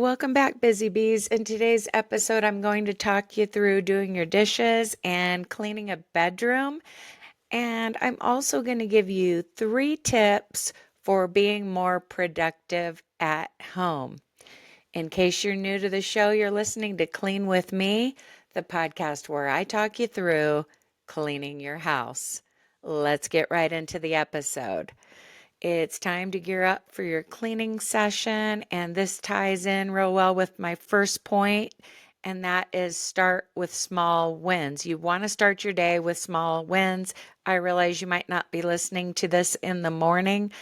Welcome back, Busy Bees. In today's episode, I'm going to talk you through doing your dishes and cleaning a bedroom. And I'm also going to give you 3 tips for being more productive at home. In case you're new to the show, you're listening to Clean With Me, the podcast where I talk you through cleaning your house. Let's get right into the episode. It's time to gear up for your cleaning session, and this ties in real well with my first point, and that is start with small wins. You want to start your day with small wins. I realize you might not be listening to this in the morning,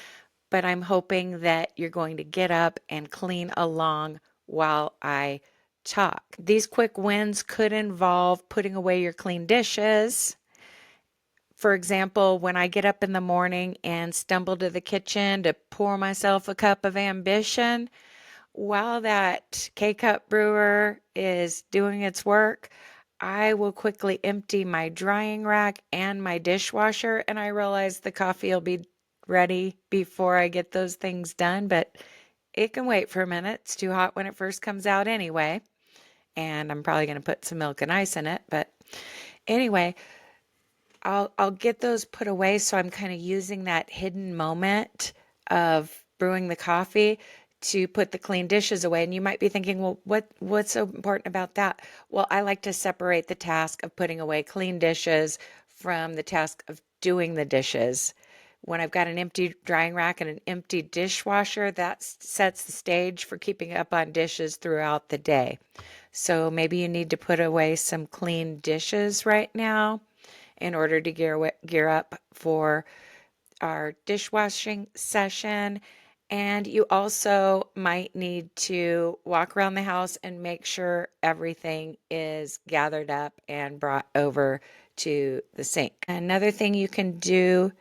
but I'm hoping that you're going to get up and clean along while I talk. These quick wins could involve putting away your clean dishes. For example, when I get up in the morning and stumble to the kitchen to pour myself a cup of ambition, while that K Cup brewer is doing its work, I will quickly empty my drying rack and my dishwasher, and I realize the coffee will be ready before I get those things done, but it can wait for a minute. It's too hot when it first comes out anyway, and I'm probably going to put some milk and ice in it, but anyway, I'll get those put away, so I'm kind of using that hidden moment of brewing the coffee to put the clean dishes away. And you might be thinking, well, what's so important about that? Well, I like to separate the task of putting away clean dishes from the task of doing the dishes. When I've got an empty drying rack and an empty dishwasher, that sets the stage for keeping up on dishes throughout the day. So maybe you need to put away some clean dishes right now in order to gear up for our dishwashing session. And you also might need to walk around the house and make sure everything is gathered up and brought over to the sink. Another thing you can do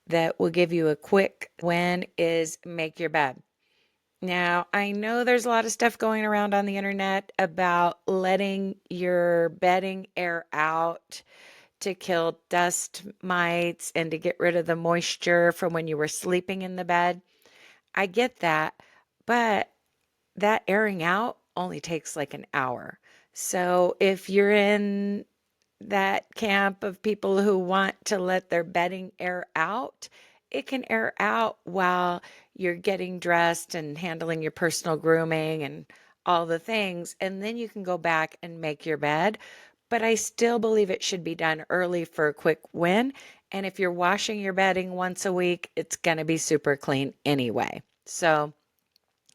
that will give you a quick win is make your bed. Now, I know there's a lot of stuff going around on the internet about letting your bedding air out to kill dust mites and to get rid of the moisture from when you were sleeping in the bed. I get that, but that airing out only takes like an hour. So if you're in that camp of people who want to let their bedding air out, it can air out while you're getting dressed and handling your personal grooming and all the things. And then you can go back and make your bed. But I still believe it should be done early for a quick win. And if you're washing your bedding once a week, it's going to be super clean anyway. So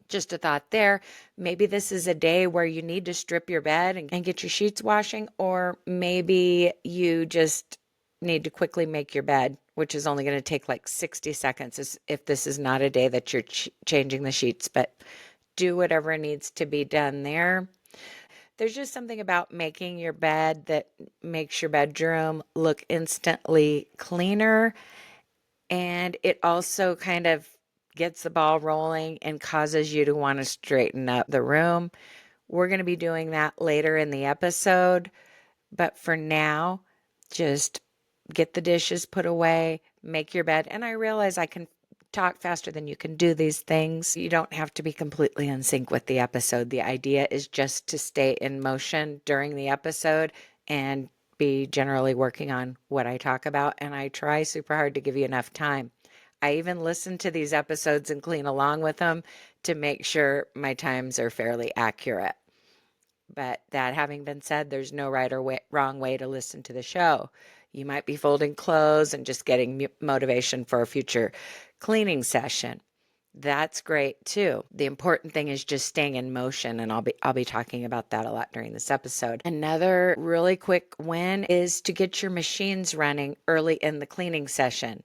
just a thought there. Maybe this is a day where you need to strip your bed and get your sheets washing, or maybe you just need to quickly make your bed, which is only going to take like 60 seconds if this is not a day that you're changing the sheets, but do whatever needs to be done there. There's just something about making your bed that makes your bedroom look instantly cleaner. And it also kind of gets the ball rolling and causes you to want to straighten up the room. We're going to be doing that later in the episode. But for now, just get the dishes put away, make your bed. And I realize I can talk faster than you can do these things. You don't have to be completely in sync with the episode. The idea is just to stay in motion during the episode and be generally working on what I talk about. And I try super hard to give you enough time. I even listen to these episodes and clean along with them to make sure my times are fairly accurate. But that having been said, there's no right or wrong way to listen to the show. You might be folding clothes and just getting motivation for a future cleaning session. That's great too. The important thing is just staying in motion, and I'll be talking about that a lot during this episode. Another really quick win is to get your machines running early in the cleaning session.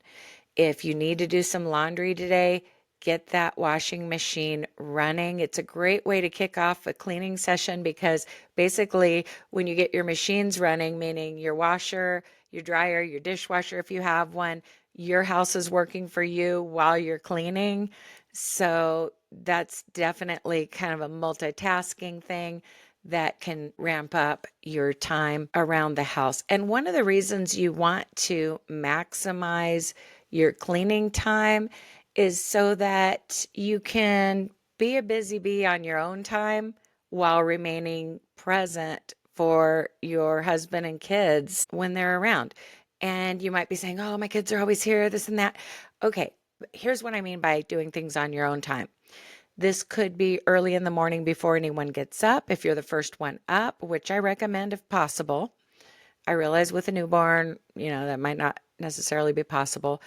If you need to do some laundry today, get that washing machine running. It's a great way to kick off a cleaning session because basically when you get your machines running, meaning your washer, your dryer, your dishwasher, if you have one, your house is working for you while you're cleaning. So that's definitely kind of a multitasking thing that can ramp up your time around the house. And one of the reasons you want to maximize your cleaning time is so that you can be a busy bee on your own time while remaining present for your husband and kids when they're around. And you might be saying, oh, my kids are always here, this and that. Okay, here's what I mean by doing things on your own time. This could be early in the morning before anyone gets up, if you're the first one up, which I recommend if possible. I realize with a newborn, that might not necessarily be possible.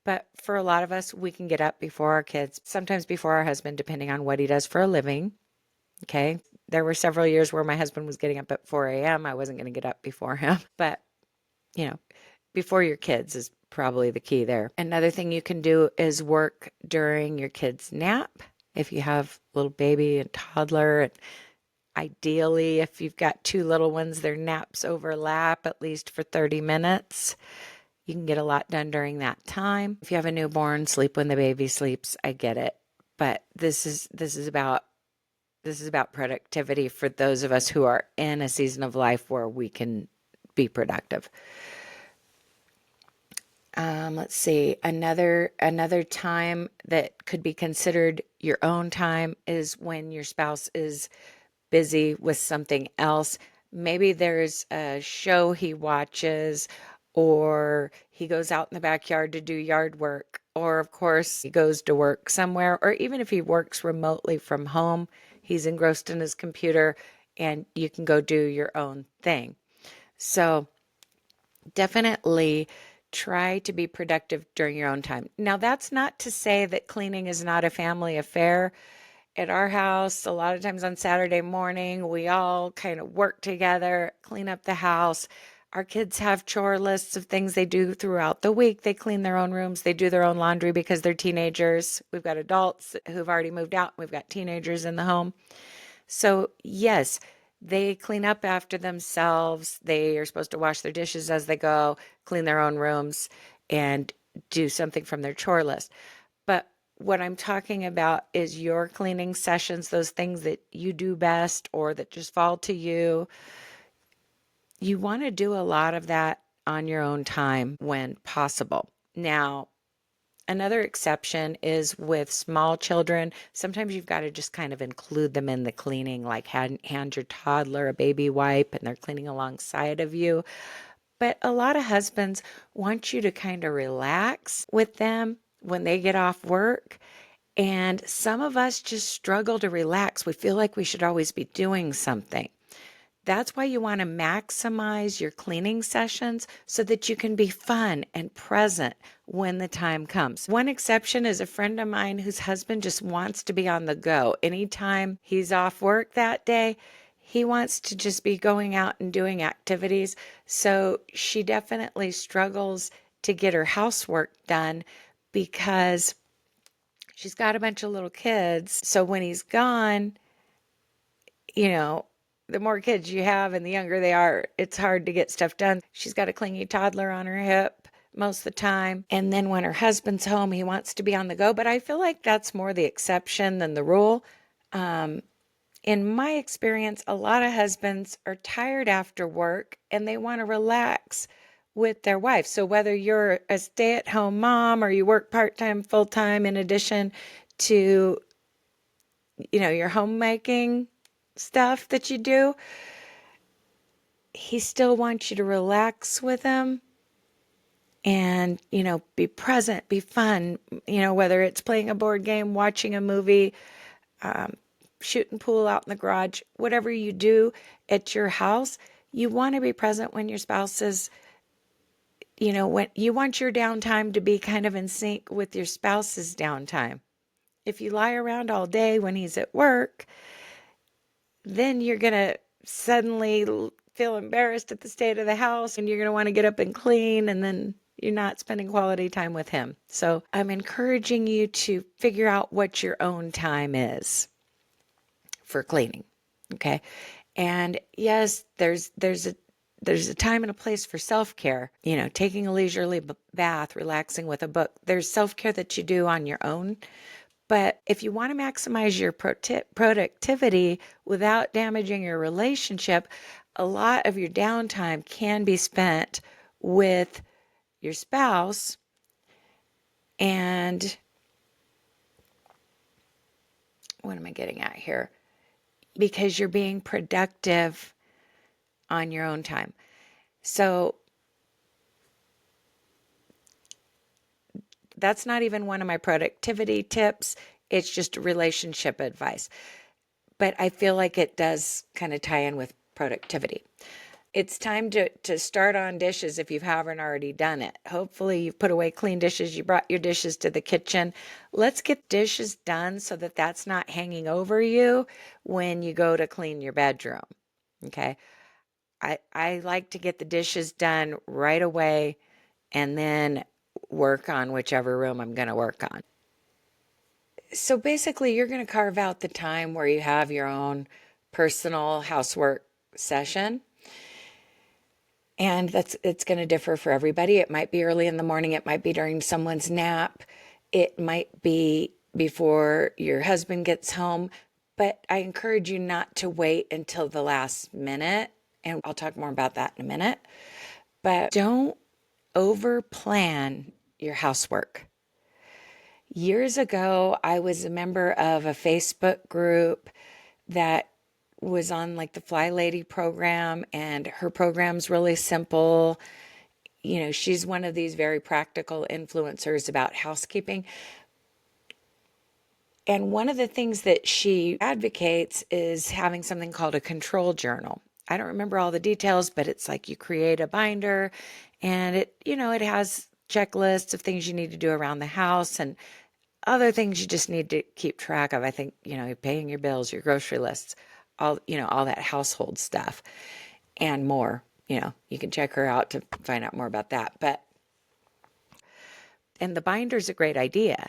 But for a lot of us, we can get up before our kids, sometimes before our husband, depending on what he does for a living. Okay. There were several years where my husband was getting up at 4 a.m. I wasn't going to get up before him. But, before your kids is probably the key there. Another thing you can do is work during your kids' nap. If you have a little baby and toddler, and ideally, if you've got two little ones, their naps overlap at least for 30 minutes. You can get a lot done during that time. If you have a newborn, sleep when the baby sleeps. I get it. But this is about productivity for those of us who are in a season of life where we can be productive. Let's see. Another time that could be considered your own time is when your spouse is busy with something else. Maybe there's a show he watches, or he goes out in the backyard to do yard work, or of course he goes to work somewhere, or even if he works remotely from home, he's engrossed in his computer and you can go do your own thing. So definitely try to be productive during your own time. Now, that's not to say that cleaning is not a family affair. At our house, a lot of times on Saturday morning, we all kind of work together, clean up the house. Our kids have chore lists of things they do throughout the week. They clean their own rooms, they do their own laundry because they're teenagers. We've got adults who've already moved out, we've got teenagers in the home. So, yes, they clean up after themselves. They are supposed to wash their dishes as they go, clean their own rooms, and do something from their chore list. But what I'm talking about is your cleaning sessions, those things that you do best or that just fall to you. You want to do a lot of that on your own time when possible. Now, another exception is with small children. Sometimes you've got to just kind of include them in the cleaning, like hand your toddler a baby wipe and they're cleaning alongside of you. But a lot of husbands want you to kind of relax with them when they get off work. And some of us just struggle to relax. We feel like we should always be doing something. That's why you want to maximize your cleaning sessions so that you can be fun and present when the time comes. One exception is a friend of mine whose husband just wants to be on the go. Anytime he's off work that day, he wants to just be going out and doing activities. So she definitely struggles to get her housework done because she's got a bunch of little kids. So when he's gone, you know, the more kids you have and the younger they are, it's hard to get stuff done. She's got a clingy toddler on her hip most of the time. And then when her husband's home, he wants to be on the go. But I feel like that's more the exception than the rule. In my experience, a lot of husbands are tired after work and they want to relax with their wife. So whether you're a stay-at-home mom or you work part-time, full-time in addition to, your homemaking stuff that you do, he still wants you to relax with him and, be present, be fun, whether it's playing a board game, watching a movie, shooting pool out in the garage, whatever you do at your house, you want to be present when your spouse is, when you want your downtime to be kind of in sync with your spouse's downtime. If you lie around all day when he's at work, then you're going to suddenly feel embarrassed at the state of the house and you're going to want to get up and clean, and then you're not spending quality time with him. So I'm encouraging you to figure out what your own time is for cleaning. Okay. And yes, there's a time and a place for self-care, taking a leisurely bath, relaxing with a book. There's self-care that you do on your own. But if you want to maximize your productivity without damaging your relationship, a lot of your downtime can be spent with your spouse and what am I getting at here? Because you're being productive on your own time. So that's not even one of my productivity tips. It's just relationship advice. But I feel like it does kind of tie in with productivity. It's time to start on dishes if you haven't already done it. Hopefully you've put away clean dishes. You brought your dishes to the kitchen. Let's get dishes done so that that's not hanging over you when you go to clean your bedroom. Okay. I like to get the dishes done right away and then work on whichever room I'm going to work on. So basically, you're going to carve out the time where you have your own personal housework session. And it's going to differ for everybody. It might be early in the morning, it might be during someone's nap, it might be before your husband gets home. But I encourage you not to wait until the last minute. And I'll talk more about that in a minute. But don't over plan your housework. Years ago, I was a member of a Facebook group that was on like the Fly Lady program, and her program's really simple. You know, she's one of these very practical influencers about housekeeping. And one of the things that she advocates is having something called a control journal. I don't remember all the details, but it's like you create a binder and it has checklists of things you need to do around the house and other things you just need to keep track of. I think, you're paying your bills, your grocery lists, all that household stuff and more. You can check her out to find out more about that. And the binder's a great idea.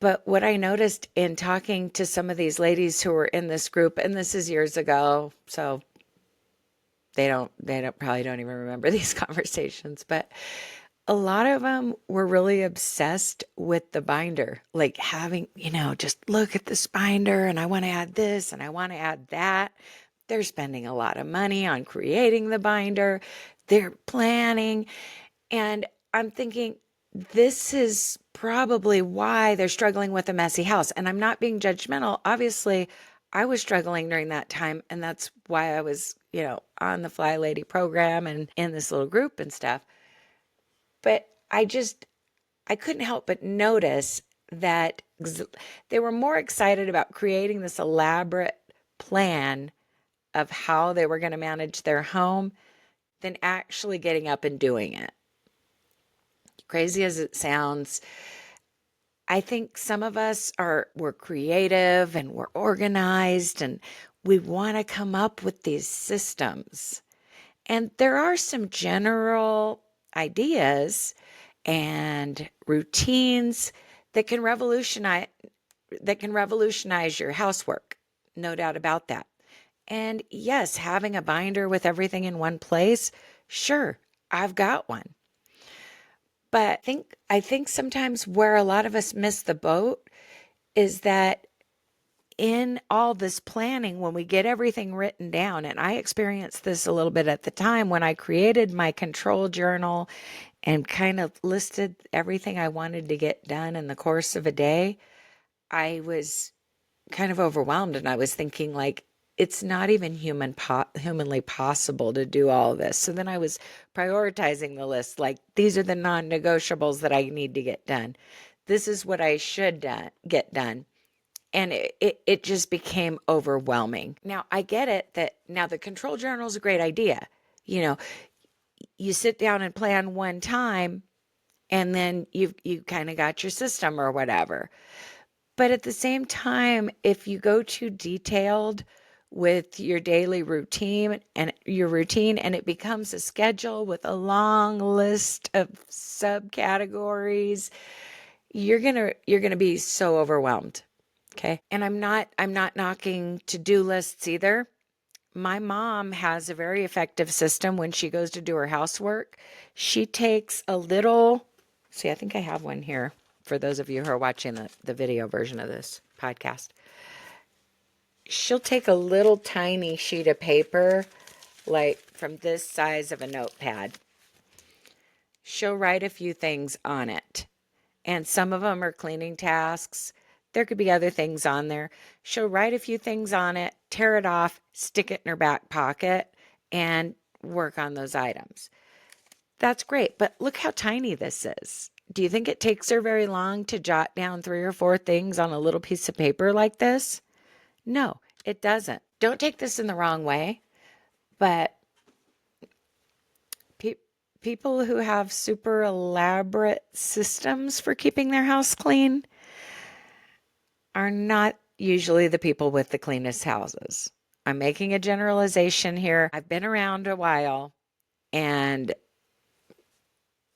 But what I noticed in talking to some of these ladies who were in this group, and this is years ago, so they probably don't even remember these conversations, but a lot of them were really obsessed with the binder, like having, just look at this binder and I want to add this and I want to add that. They're spending a lot of money on creating the binder. They're planning. And I'm thinking, this is probably why they're struggling with a messy house. And I'm not being judgmental. Obviously, I was struggling during that time. And that's why I was, on the Fly Lady program and in this little group and stuff. But I couldn't help but notice that they were more excited about creating this elaborate plan of how they were going to manage their home than actually getting up and doing it. Crazy as it sounds, I think some of us we're creative and we're organized and we want to come up with these systems. And there are some general ideas and routines that can revolutionize your housework. No doubt about that. And yes, having a binder with everything in one place, sure, I've got one. But I think sometimes where a lot of us miss the boat is that in all this planning, when we get everything written down, and I experienced this a little bit at the time when I created my control journal and kind of listed everything I wanted to get done in the course of a day, I was kind of overwhelmed and I was thinking like, it's not even humanly possible to do all this. So then I was prioritizing the list. Like, these are the non-negotiables that I need to get done. This is what I should get done. And it just became overwhelming. Now, I get it that now the control journal is a great idea. You sit down and plan one time and then you kind of got your system or whatever. But at the same time, if you go too detailed with your daily routine and it becomes a schedule with a long list of subcategories, you're going to be so overwhelmed. Okay? And I'm not knocking to-do lists either. My mom has a very effective system when she goes to do her housework. She takes a little, see, I think I have one here for those of you who are watching the video version of this podcast. She'll take a little tiny sheet of paper, like from this size of a notepad. She'll write a few things on it. And some of them are cleaning tasks. There could be other things on there. She'll write a few things on it, tear it off, stick it in her back pocket, and work on those items. That's great, but look how tiny this is. Do you think it takes her very long to jot down 3 or 4 things on a little piece of paper like this? No, it doesn't. Don't take this in the wrong way, but pe- people who have super elaborate systems for keeping their house clean are not usually the people with the cleanest houses. I'm making a generalization here. I've been around a while, and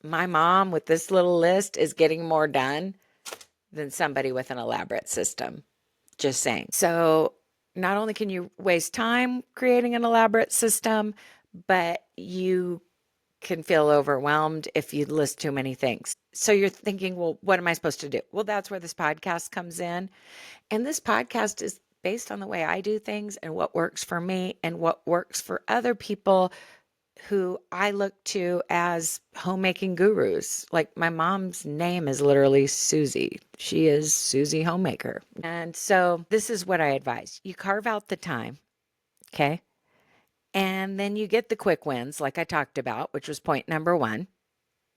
my mom with this little list is getting more done than somebody with an elaborate system. Just saying. So, not only can you waste time creating an elaborate system, but you can feel overwhelmed if you list too many things. So you're thinking, well, what am I supposed to do? Well, that's where this podcast comes in. And this podcast is based on the way I do things and what works for me and what works for other people who I look to as homemaking gurus. Like my mom's name is literally Susie. She is Susie Homemaker. And so this is what I advise. You carve out the time, okay? And then you get the quick wins, like I talked about, which was point number 1,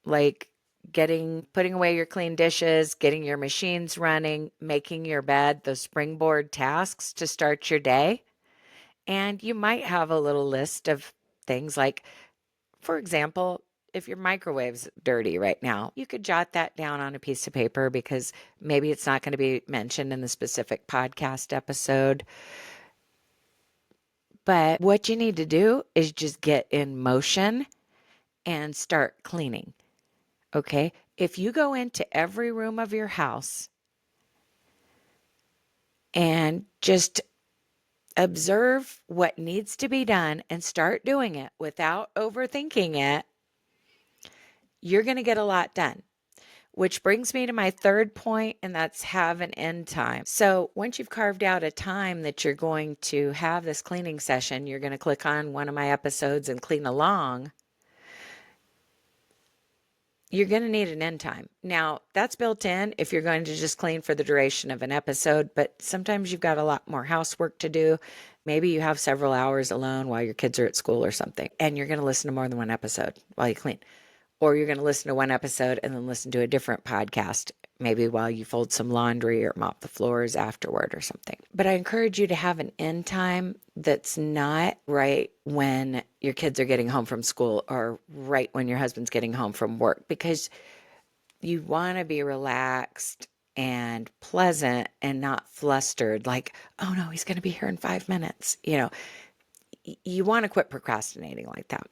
like putting away your clean dishes, getting your machines running, making your bed, those springboard tasks to start your day. And you might have a little list of things like, for example, if your microwave's dirty right now, you could jot that down on a piece of paper because maybe it's not going to be mentioned in the specific podcast episode. But what you need to do is just get in motion and start cleaning. Okay? If you go into every room of your house and just observe what needs to be done and start doing it without overthinking it, you're going to get a lot done. Which brings me to my third point, and that's have an end time. So once you've carved out a time that you're going to have this cleaning session, you're going to click on one of my episodes and clean along. You're going to need an end time. Now, that's built in if you're going to just clean for the duration of an episode, but sometimes you've got a lot more housework to do. Maybe you have several hours alone while your kids are at school or something, and you're going to listen to more than one episode while you clean. Or you're going to listen to one episode and then listen to a different podcast, maybe while you fold some laundry or mop the floors afterward or something. But I encourage you to have an end time that's not right when your kids are getting home from school or right when your husband's getting home from work, because you want to be relaxed and pleasant and not flustered, like, oh no, he's going to be here in 5 minutes. You want to quit procrastinating like that.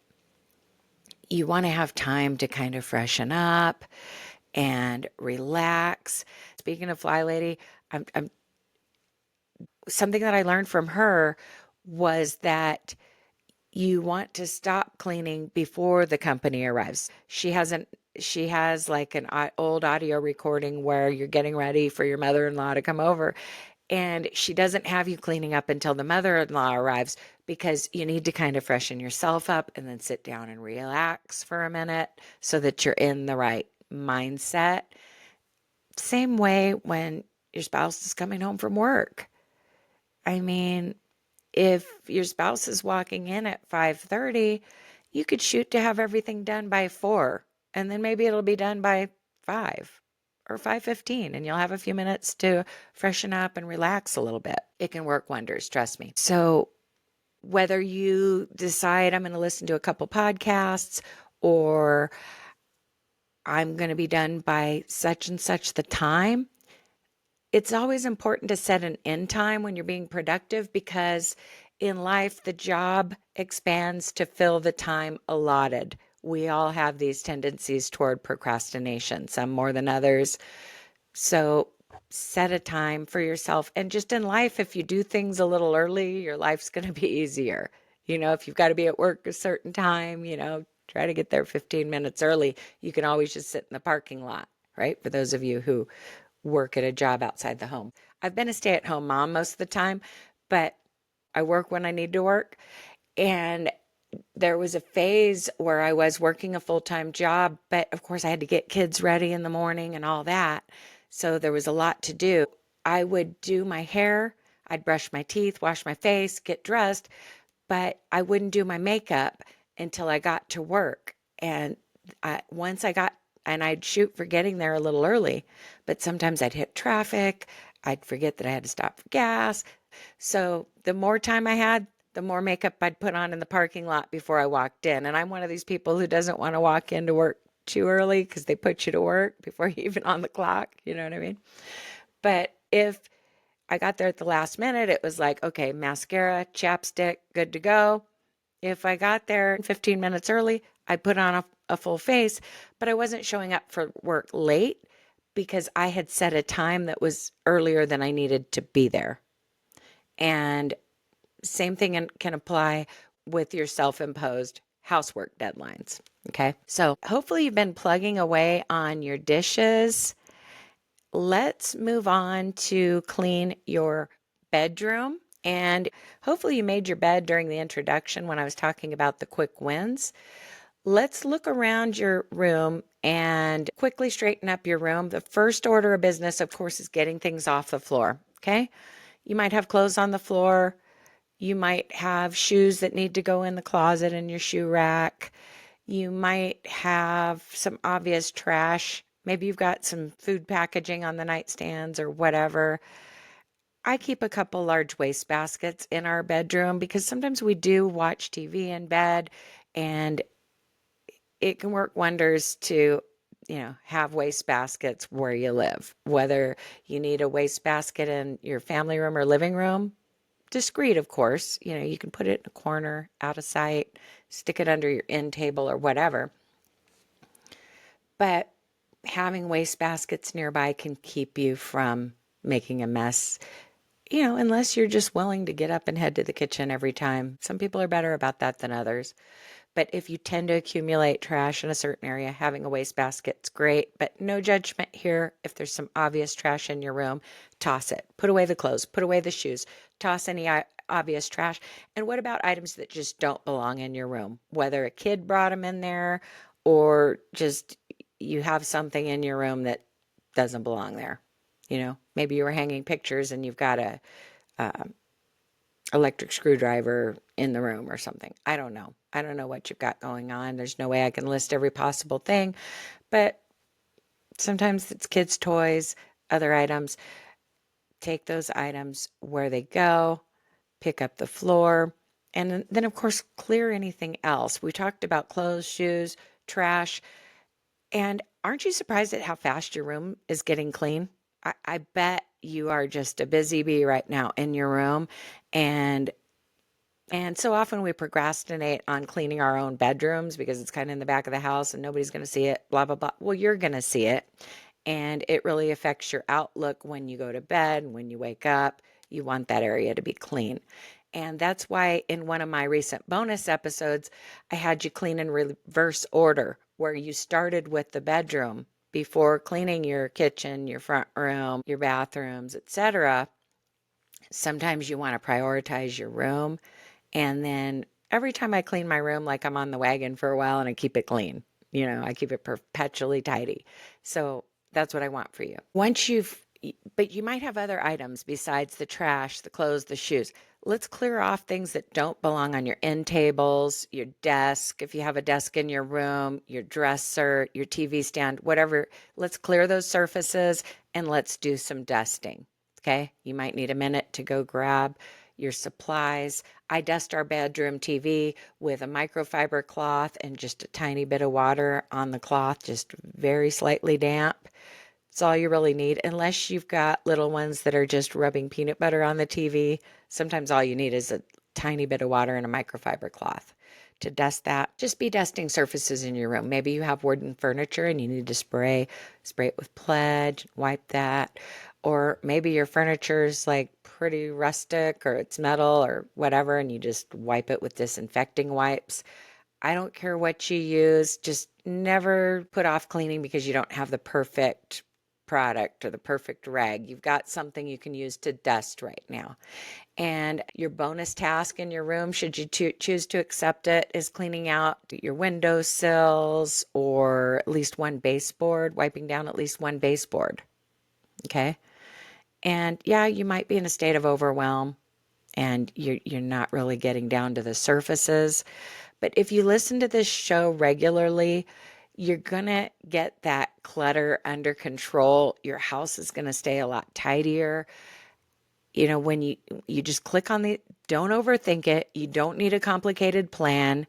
You want to have time to kind of freshen up and relax. Speaking of Fly Lady, something that I learned from her was that you want to stop cleaning before the company arrives. She has like an old audio recording where you're getting ready for your mother-in-law to come over, and she doesn't have you cleaning up until the mother-in-law arrives, because you need to kind of freshen yourself up and then sit down and relax for a minute so that you're in the right mindset. Same way when your spouse is coming home from work. I mean, if your spouse is walking in at 5:30, you could shoot to have everything done by 4, and then maybe it'll be done by 5 or 5:15, and you'll have a few minutes to freshen up and relax a little bit. It can work wonders, trust me. So whether you decide I'm going to listen to a couple podcasts, or I'm going to be done by such and such the time, it's always important to set an end time when you're being productive, because in life, the job expands to fill the time allotted. We all have these tendencies toward procrastination, some more than others. So set a time for yourself. And just in life, if you do things a little early, your life's going to be easier. If you've got to be at work a certain time, try to get there 15 minutes early. You can always just sit in the parking lot, right? For those of you who work at a job outside the home. I've been a stay-at-home mom most of the time, but I work when I need to work. And there was a phase where I was working a full-time job, but of course I had to get kids ready in the morning and all that. So there was a lot to do. I would do my hair, I'd brush my teeth, wash my face, get dressed, but I wouldn't do my makeup until I got to work. And once I got, and I'd shoot for getting there a little early, but sometimes I'd hit traffic. I'd forget that I had to stop for gas. So the more time I had, the more makeup I'd put on in the parking lot before I walked in. And I'm one of these people who doesn't want to walk into work too early because they put you to work before you're even on the clock. You know what I mean? But if I got there at the last minute, it was like, okay, mascara, chapstick, good to go. If I got there 15 minutes early, I put on a full face, but I wasn't showing up for work late because I had set a time that was earlier than I needed to be there. And same thing can apply with your self-imposed housework deadlines. Okay. So hopefully you've been plugging away on your dishes. Let's move on to clean your bedroom. And hopefully you made your bed during the introduction when I was talking about the quick wins. Let's look around your room and quickly straighten up your room. The first order of business, of course, is getting things off the floor. Okay. You might have clothes on the floor. You might have shoes that need to go in the closet in your shoe rack. You might have some obvious trash. Maybe you've got some food packaging on the nightstands or whatever. I keep a couple large waste baskets in our bedroom because sometimes we do watch TV in bed, and it can work wonders to, have waste baskets where you live. Whether you need a waste basket in your family room or living room, discreet, of course. You can put it in a corner, out of sight, stick it under your end table or whatever. But having waste baskets nearby can keep you from making a mess, unless you're just willing to get up and head to the kitchen every time. Some people are better about that than others. But if you tend to accumulate trash in a certain area, having a waste basket's great, but no judgment here. If there's some obvious trash in your room, toss it. Put away the clothes, put away the shoes, toss any obvious trash. And what about items that just don't belong in your room? Whether a kid brought them in there or just you have something in your room that doesn't belong there. Maybe you were hanging pictures and you've got a electric screwdriver in the room or something. I don't know. I don't know what you've got going on. There's no way I can list every possible thing, but sometimes it's kids' toys, other items. Take those items where they go, pick up the floor, and then, of course, clear anything else. We talked about clothes, shoes, trash, and aren't you surprised at how fast your room is getting clean? I bet you are just a busy bee right now in your room, and so often we procrastinate on cleaning our own bedrooms because it's kind of in the back of the house and nobody's going to see it, blah, blah, blah. Well, you're going to see it. And it really affects your outlook when you go to bed, when you wake up. You want that area to be clean. And that's why in one of my recent bonus episodes, I had you clean in reverse order, where you started with the bedroom before cleaning your kitchen, your front room, your bathrooms, etc. Sometimes you want to prioritize your room. And then every time I clean my room, like I'm on the wagon for a while and I keep it clean. I keep it perpetually tidy. So that's what I want for you. But you might have other items besides the trash, the clothes, the shoes. Let's clear off things that don't belong on your end tables, your desk, if you have a desk in your room, your dresser, your TV stand, whatever. Let's clear those surfaces and let's do some dusting. Okay. You might need a minute to go grab your supplies. I dust our bedroom TV with a microfiber cloth and just a tiny bit of water on the cloth, just very slightly damp. It's all you really need, unless you've got little ones that are just rubbing peanut butter on the TV. Sometimes all you need is a tiny bit of water and a microfiber cloth to dust that. Just be dusting surfaces in your room. Maybe you have wooden furniture and you need to spray it with Pledge, wipe that. Or maybe your furniture is like pretty rustic or it's metal or whatever, and you just wipe it with disinfecting wipes. I don't care what you use, just never put off cleaning because you don't have the perfect product or the perfect rag. You've got something you can use to dust right now. And your bonus task in your room, should you choose to accept it, is cleaning out your windowsills or at least one baseboard, wiping down at least one baseboard. Okay. And yeah, you might be in a state of overwhelm and you're not really getting down to the surfaces. But if you listen to this show regularly, you're going to get that clutter under control. Your house is going to stay a lot tidier. When you just click on the, don't overthink it. You don't need a complicated plan.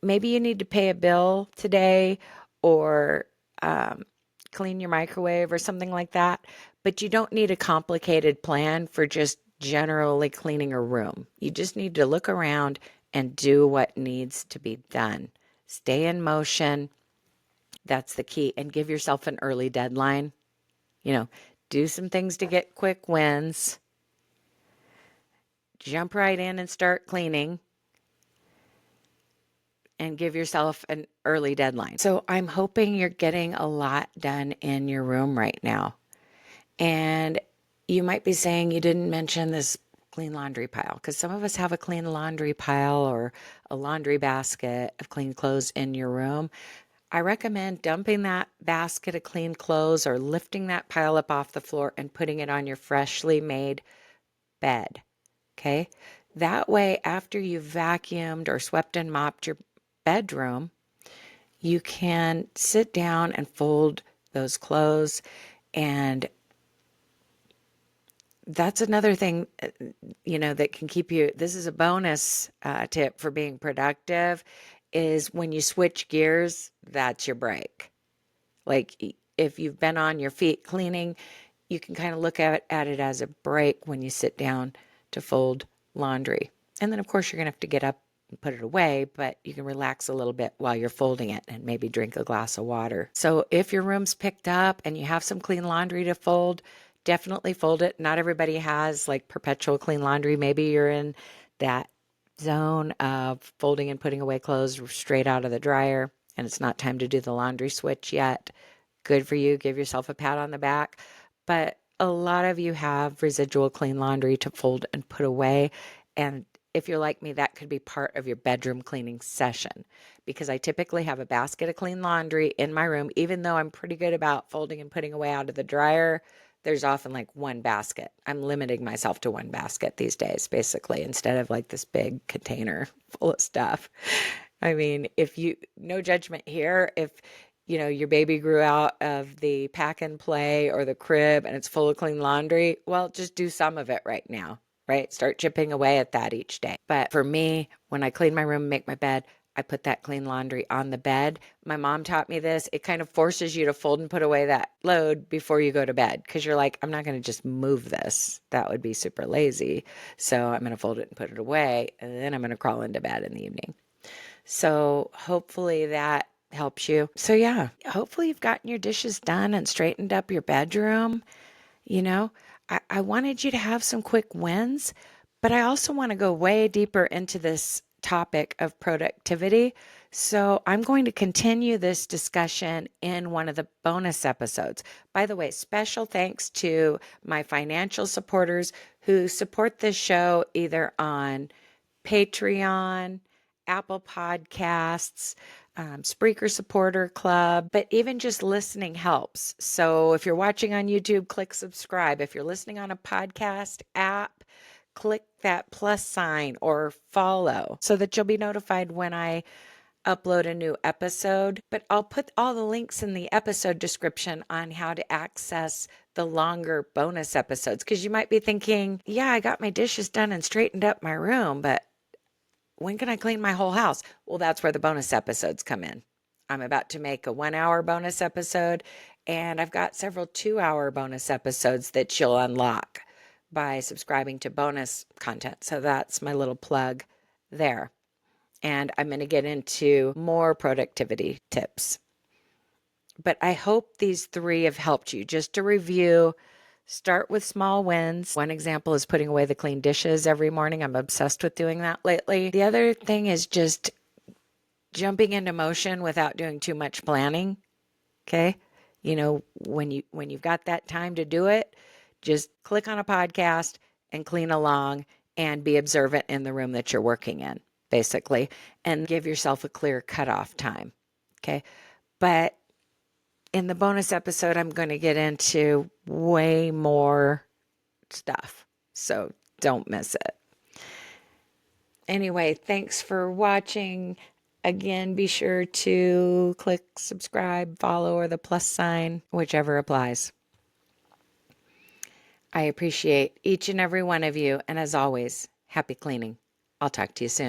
Maybe you need to pay a bill today or um, clean your microwave or something like that, but you don't need a complicated plan for just generally cleaning a room. You just need to look around and do what needs to be done. Stay in motion. That's the key. And give yourself an early deadline. You know, do some things to get quick wins. Jump right in and start cleaning and give yourself an early deadline. So I'm hoping you're getting a lot done in your room right now. And you might be saying you didn't mention this clean laundry pile because some of us have a clean laundry pile or a laundry basket of clean clothes in your room. I recommend dumping that basket of clean clothes or lifting that pile up off the floor and putting it on your freshly made bed. Okay. That way, after you've vacuumed or swept and mopped your bedroom, you can sit down and fold those clothes. And that's another thing, that can keep you. This is a bonus tip for being productive is when you switch gears, that's your break. Like if you've been on your feet cleaning, you can kind of look at it as a break when you sit down to fold laundry. And then, of course, you're going to have to get up and put it away, but you can relax a little bit while you're folding it and maybe drink a glass of water. So if your room's picked up and you have some clean laundry to fold, definitely fold it. Not everybody has like perpetual clean laundry. Maybe you're in that zone of folding and putting away clothes straight out of the dryer and it's not time to do the laundry switch yet. Good for you. Give yourself a pat on the back. But a lot of you have residual clean laundry to fold and put away. And if you're like me, that could be part of your bedroom cleaning session because I typically have a basket of clean laundry in my room. Even though I'm pretty good about folding and putting away out of the dryer, there's often like one basket. I'm limiting myself to one basket these days, basically, instead of like this big container full of stuff. I mean, no judgment here, if your baby grew out of the pack and play or the crib and it's full of clean laundry, well, just do some of it right now, right? Start chipping away at that each day. But for me, when I clean my room, make my bed, I put that clean laundry on the bed. My mom taught me this. It kind of forces you to fold and put away that load before you go to bed because you're like, I'm not going to just move this. That would be super lazy. So I'm going to fold it and put it away, and then I'm going to crawl into bed in the evening. So hopefully that helps you. So yeah, hopefully you've gotten your dishes done and straightened up your bedroom. You know, I wanted you to have some quick wins, but I also want to go way deeper into this topic of productivity. So I'm going to continue this discussion in one of the bonus episodes. By the way, special thanks to my financial supporters who support this show either on Patreon, Apple Podcasts, Spreaker Supporter Club, but even just listening helps. So if you're watching on YouTube, click subscribe. If you're listening on a podcast app, click that plus sign or follow so that you'll be notified when I upload a new episode. But I'll put all the links in the episode description on how to access the longer bonus episodes because you might be thinking, yeah, I got my dishes done and straightened up my room, but when can I clean my whole house? Well, that's where the bonus episodes come in. I'm about to make a 1 hour bonus episode, and I've got several 2 hour bonus episodes that you'll unlock by subscribing to bonus content. So that's my little plug there. And I'm going to get into more productivity tips. But I hope these three have helped you. Just to review, start with small wins. One example is putting away the clean dishes every morning. I'm obsessed with doing that lately. The other thing is just jumping into motion without doing too much planning. Okay? When you've got that time to do it, just click on a podcast and clean along and be observant in the room that you're working in, basically, and give yourself a clear cutoff time. Okay? But in the bonus episode, I'm going to get into way more stuff. So don't miss it. Anyway, thanks for watching. Again, be sure to click subscribe, follow, or the plus sign, whichever applies. I appreciate each and every one of you. And as always, happy cleaning. I'll talk to you soon.